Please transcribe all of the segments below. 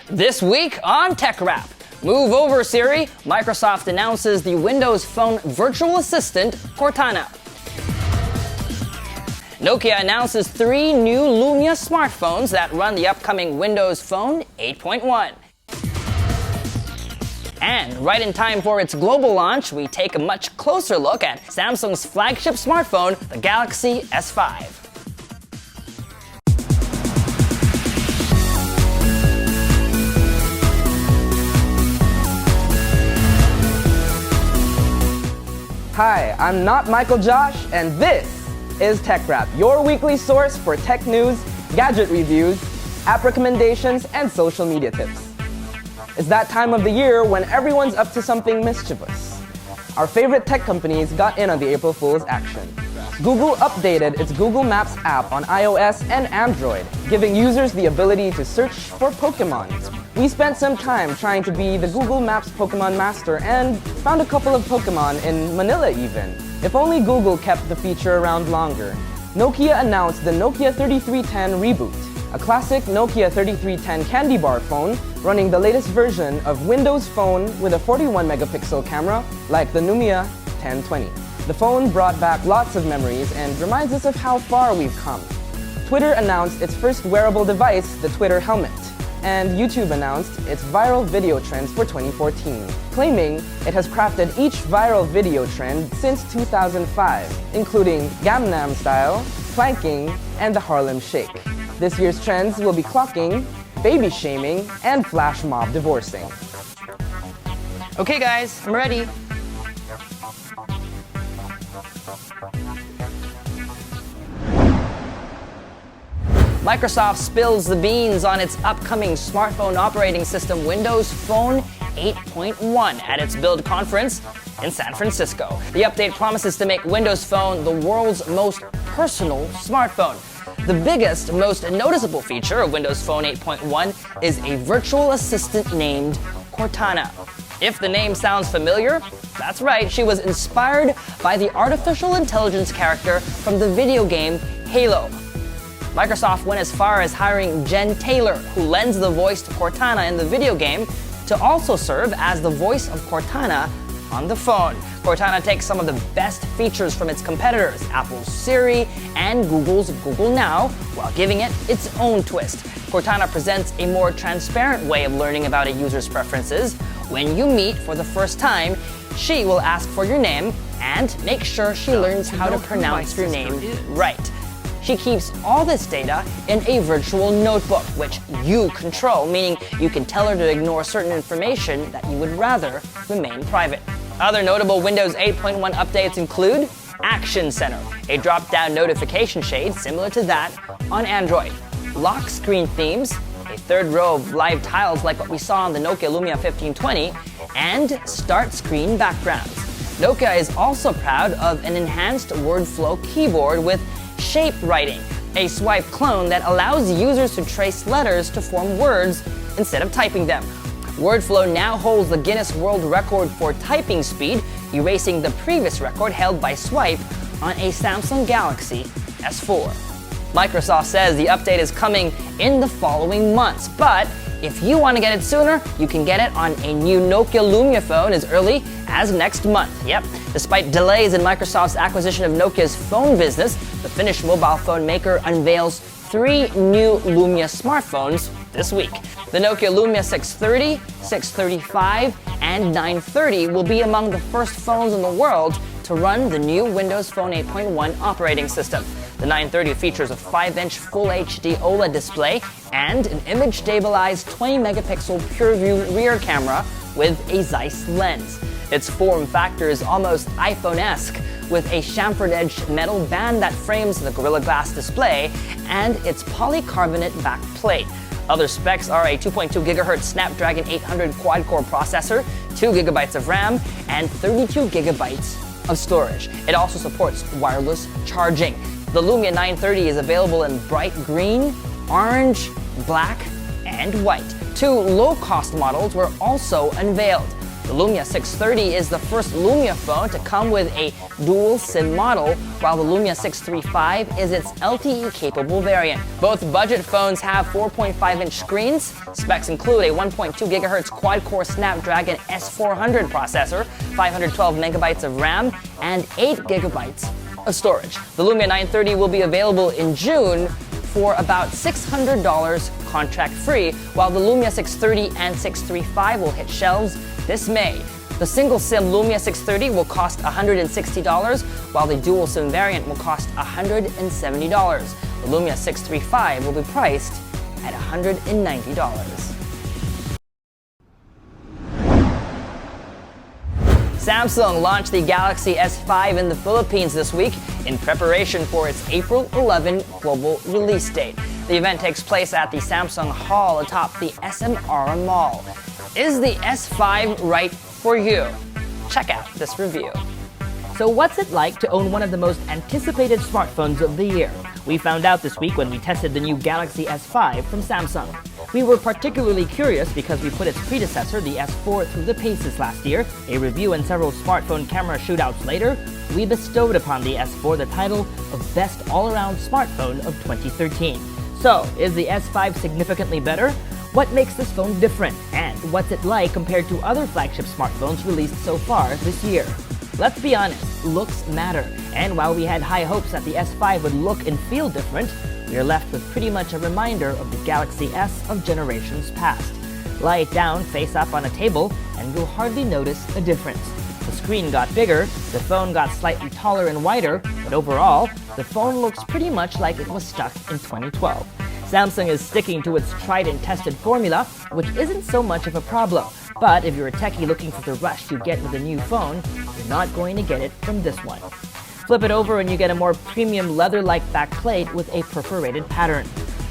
This week on TechRap, move over Siri, Microsoft announces the Windows Phone virtual assistant Cortana. Nokia announces 3 new Lumia smartphones that run the upcoming Windows Phone 8.1. And right in time for its global launch, we take a much closer look at Samsung's flagship smartphone, the Galaxy S5. Hi, I'm not Michael Josh, and this is TechRap, your weekly source for tech news, gadget reviews, app recommendations, and social media tips. It's that time of the year when everyone's up to something mischievous. Our favorite tech companies got in on the April Fool's action. Google updated its Google Maps app on iOS and Android, giving users the ability to search for Pokemon. We spent some time trying to be the Google Maps Pokemon master and found a couple of Pokemon in Manila even. If only Google kept the feature around longer. Nokia announced the Nokia 3310 reboot, a classic Nokia 3310 candy bar phone running the latest version of Windows Phone with a 41-megapixel camera like the Lumia 1020. The phone brought back lots of memories and reminds us of how far we've come. Twitter announced its first wearable device, the Twitter Helmet, and YouTube announced its viral video trends for 2014, claiming it has crafted each viral video trend since 2005, including Gangnam Style, planking, and the Harlem Shake. This year's trends will be clocking, baby shaming, and flash mob divorcing. Okay guys, I'm ready. Microsoft spills the beans on its upcoming smartphone operating system Windows Phone 8.1 at its Build conference in San Francisco. The update promises to make Windows Phone the world's most personal smartphone. The biggest, most noticeable feature of Windows Phone 8.1 is a virtual assistant named Cortana. If the name sounds familiar, that's right, she was inspired by the artificial intelligence character from the video game Halo. Microsoft went as far as hiring Jen Taylor, who lends the voice to Cortana in the video game, to also serve as the voice of Cortana on the phone. Cortana takes some of the best features from its competitors, Apple's Siri and Google's Google Now, while giving it its own twist. Cortana presents a more transparent way of learning about a user's preferences. When you meet for the first time, she will ask for your name and make sure she learns how to pronounce your name right. She keeps all this data in a virtual notebook, which you control, meaning you can tell her to ignore certain information that you would rather remain private. Other notable Windows 8.1 updates include Action Center, a drop-down notification shade similar to that on Android, lock screen themes, a third row of live tiles like what we saw on the Nokia Lumia 1520, and start screen backgrounds. Nokia is also proud of an enhanced word flow keyboard with shape writing, a swipe clone that allows users to trace letters to form words instead of typing them. WordFlow now holds the Guinness World Record for typing speed, erasing the previous record held by Swipe on a Samsung Galaxy S4. Microsoft says the update is coming in the following months, but if you want to get it sooner, you can get it on a new Nokia Lumia phone as early as next month. Yep, despite delays in Microsoft's acquisition of Nokia's phone business, the Finnish mobile phone maker unveils 3 new Lumia smartphones this week. The Nokia Lumia 630, 635, and 930 will be among the first phones in the world to run the new Windows Phone 8.1 operating system. The 930 features a 5-inch Full HD OLED display and an image-stabilized 20-megapixel PureView rear camera with a Zeiss lens. Its form factor is almost iPhone-esque, with a chamfered-edged metal band that frames the Gorilla Glass display and its polycarbonate back plate. Other specs are a 2.2 GHz Snapdragon 800 quad-core processor, 2 GB of RAM, and 32 GB of storage. It also supports wireless charging. The Lumia 930 is available in bright green, orange, black, and white. 2 low-cost models were also unveiled. The Lumia 630 is the first Lumia phone to come with a dual SIM model, while the Lumia 635 is its LTE-capable variant. Both budget phones have 4.5-inch screens. Specs include a 1.2 GHz quad-core Snapdragon S400 processor, 512 megabytes of RAM, and 8 gigabytes of storage. The Lumia 930 will be available in June for about $600 contract-free, while the Lumia 630 and 635 will hit shelves this May. The single SIM Lumia 630 will cost $160, while the dual SIM variant will cost $170. The Lumia 635 will be priced at $190. Samsung launched the Galaxy S5 in the Philippines this week in preparation for its April 11 global release date. The event takes place at the Samsung Hall atop the SMR Mall. Is the S5 right for you? Check out this review. So what's it like to own one of the most anticipated smartphones of the year? We found out this week when we tested the new Galaxy S5 from Samsung. We were particularly curious because we put its predecessor, the S4, through the paces last year. A review and several smartphone camera shootouts later, we bestowed upon the S4 the title of Best All-Around Smartphone of 2013. So, is the S5 significantly better? What makes this phone different? And what's it like compared to other flagship smartphones released so far this year? Let's be honest, looks matter. And while we had high hopes that the S5 would look and feel different, we are left with pretty much a reminder of the Galaxy S of generations past. Lie it down face up on a table, and you'll hardly notice a difference. The screen got bigger, the phone got slightly taller and wider, but overall, the phone looks pretty much like it was stuck in 2012. Samsung is sticking to its tried and tested formula, which isn't so much of a problem. But if you're a techie looking for the rush you get with a new phone, you're not going to get it from this one. Flip it over and you get a more premium leather-like backplate with a perforated pattern.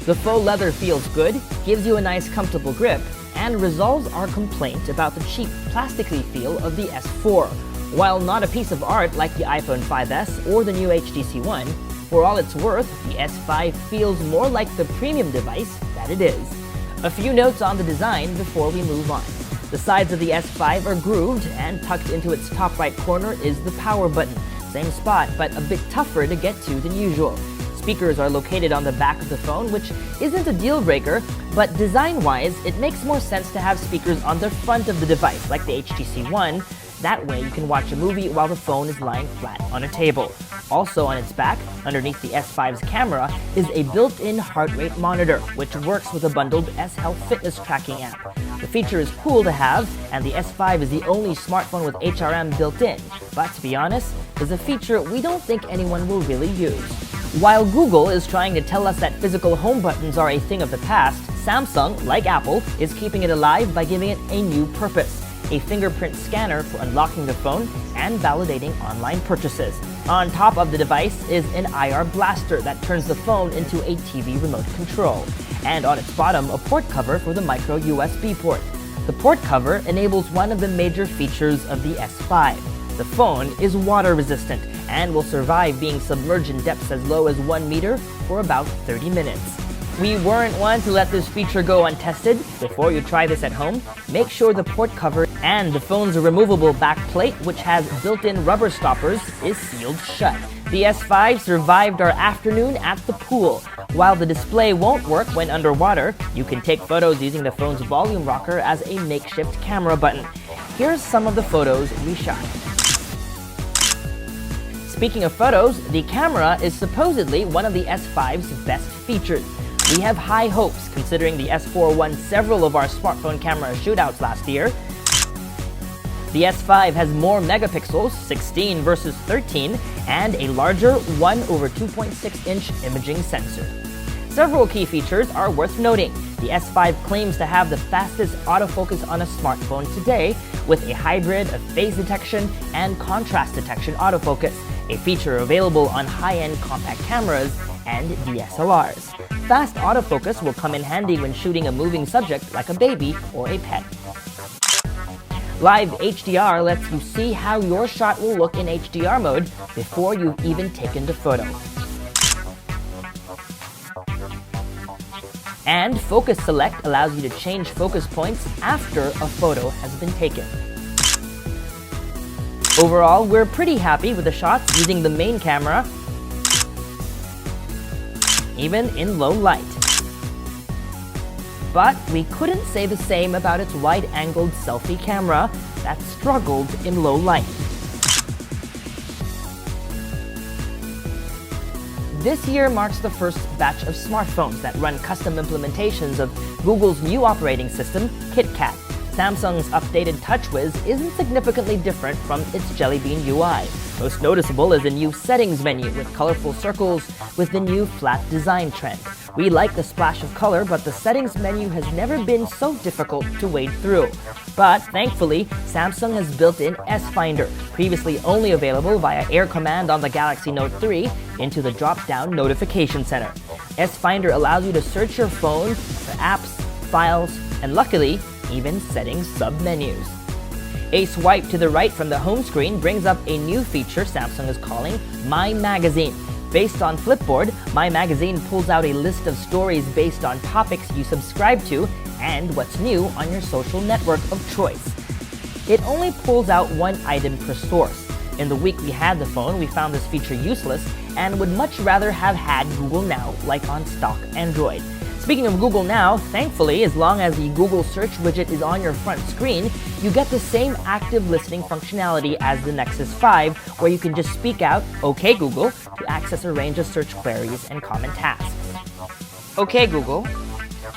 The faux leather feels good, gives you a nice comfortable grip, and resolves our complaint about the cheap plasticky feel of the S4. While not a piece of art like the iPhone 5S or the new HTC One, for all it's worth, the S5 feels more like the premium device that it is. A few notes on the design before we move on. The sides of the S5 are grooved, and tucked into its top right corner is the power button. Same spot, but a bit tougher to get to than usual. Speakers are located on the back of the phone, which isn't a deal breaker, but design-wise, it makes more sense to have speakers on the front of the device, like the HTC One. That way you can watch a movie while the phone is lying flat on a table. Also on its back, underneath the S5's camera, is a built-in heart rate monitor, which works with a bundled S-Health fitness tracking app. The feature is cool to have, and the S5 is the only smartphone with HRM built in, but to be honest, is a feature we don't think anyone will really use. While Google is trying to tell us that physical home buttons are a thing of the past, Samsung, like Apple, is keeping it alive by giving it a new purpose: a fingerprint scanner for unlocking the phone and validating online purchases. On top of the device is an IR blaster that turns the phone into a TV remote control. And on its bottom, a port cover for the micro USB port. The port cover enables one of the major features of the S5. The phone is water resistant and will survive being submerged in depths as low as 1 meter for about 30 minutes. We weren't one to let this feature go untested. Before you try this at home, make sure the port cover and the phone's removable back plate, which has built-in rubber stoppers, is sealed shut. The S5 survived our afternoon at the pool. While the display won't work when underwater, you can take photos using the phone's volume rocker as a makeshift camera button. Here's some of the photos we shot. Speaking of photos, the camera is supposedly one of the S5's best features. We have high hopes considering the S4 won several of our smartphone camera shootouts last year. The S5 has more megapixels, 16 versus 13, and a larger 1/2.6-inch imaging sensor. Several key features are worth noting. The S5 claims to have the fastest autofocus on a smartphone today, with a hybrid of phase detection and contrast detection autofocus, a feature available on high-end compact cameras and DSLRs. Fast autofocus will come in handy when shooting a moving subject like a baby or a pet. Live HDR lets you see how your shot will look in HDR mode before you've even taken the photo. And Focus Select allows you to change focus points after a photo has been taken. Overall, we're pretty happy with the shots using the main camera, even in low light. But we couldn't say the same about its wide-angled selfie camera that struggled in low light. This year marks the first batch of smartphones that run custom implementations of Google's new operating system, KitKat. Samsung's updated TouchWiz isn't significantly different from its Jelly Bean UI. Most noticeable is a new settings menu with colorful circles with the new flat design trend. We like the splash of color, but the settings menu has never been so difficult to wade through. But thankfully, Samsung has built in S-Finder, previously only available via Air Command on the Galaxy Note 3, into the drop-down notification center. S-Finder allows you to search your phone for apps, files, and luckily, even settings submenus. A swipe to the right from the home screen brings up a new feature Samsung is calling My Magazine. Based on Flipboard, My Magazine pulls out a list of stories based on topics you subscribe to and what's new on your social network of choice. It only pulls out one item per source. In the week we had the phone, we found this feature useless and would much rather have had Google Now, like on stock Android. Speaking of Google Now, thankfully, as long as the Google search widget is on your front screen, you get the same active listening functionality as the Nexus 5, where you can just speak out, "OK Google," to access a range of search queries and common tasks. "OK Google,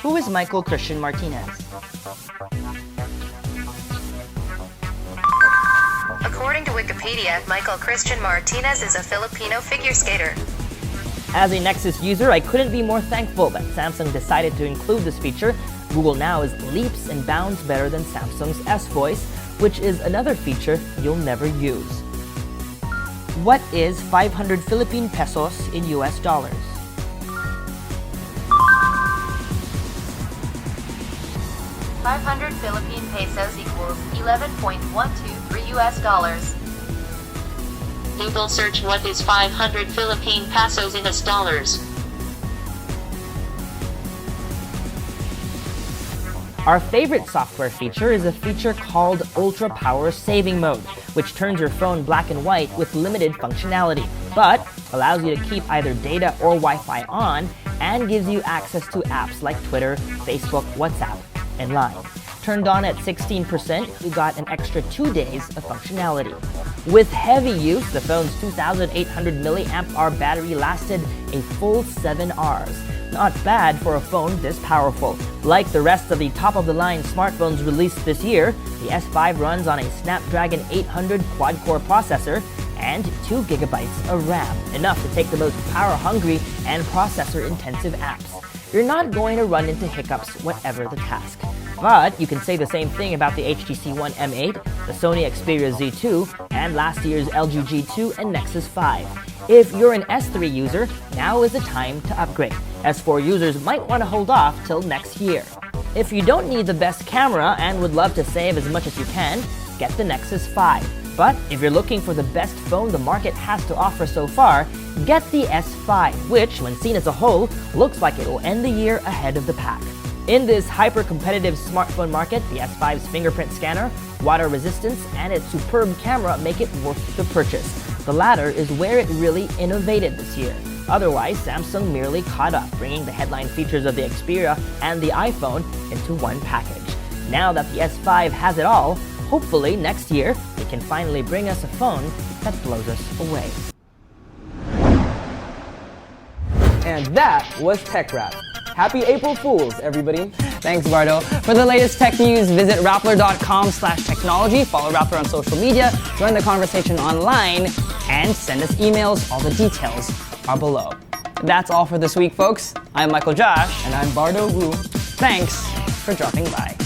who is Michael Christian Martinez?" According to Wikipedia, Michael Christian Martinez is a Filipino figure skater. As a Nexus user, I couldn't be more thankful that Samsung decided to include this feature. Google Now is leaps and bounds better than Samsung's S-Voice, which is another feature you'll never use. What is 500 Philippine pesos in US dollars? $500 Philippine pesos equals 11.123 US dollars. Google search what is 500 Philippine pesos in US dollars. Our favorite software feature is a feature called Ultra Power Saving Mode, which turns your phone black and white with limited functionality, but allows you to keep either data or Wi-Fi on and gives you access to apps like Twitter, Facebook, WhatsApp, and Line. Turned on at 16%, you got an extra 2 days of functionality. With heavy use, the phone's 2,800 mAh battery lasted a full 7 hours. Not bad for a phone this powerful. Like the rest of the top-of-the-line smartphones released this year, the S5 runs on a Snapdragon 800 quad-core processor and 2 GB of RAM, enough to take the most power-hungry and processor-intensive apps. You're not going to run into hiccups whatever the task. But you can say the same thing about the HTC One M8, the Sony Xperia Z2, and last year's LG G2 and Nexus 5. If you're an S3 user, now is the time to upgrade. S4 users might want to hold off till next year. If you don't need the best camera and would love to save as much as you can, get the Nexus 5. But if you're looking for the best phone the market has to offer so far, get the S5, which, when seen as a whole, looks like it will end the year ahead of the pack. In this hyper-competitive smartphone market, the S5's fingerprint scanner, water resistance, and its superb camera make it worth the purchase. The latter is where it really innovated this year. Otherwise, Samsung merely caught up, bringing the headline features of the Xperia and the iPhone into one package. Now that the S5 has it all, hopefully next year, it can finally bring us a phone that blows us away. And that was TechRap. Happy April Fools, everybody. Thanks, Bardo. For the latest tech news, visit Rappler.com/technology, follow Rappler on social media, join the conversation online, and send us emails. All the details are below. That's all for this week, folks. I'm Michael Josh. And I'm Bardo Wu. Thanks for dropping by.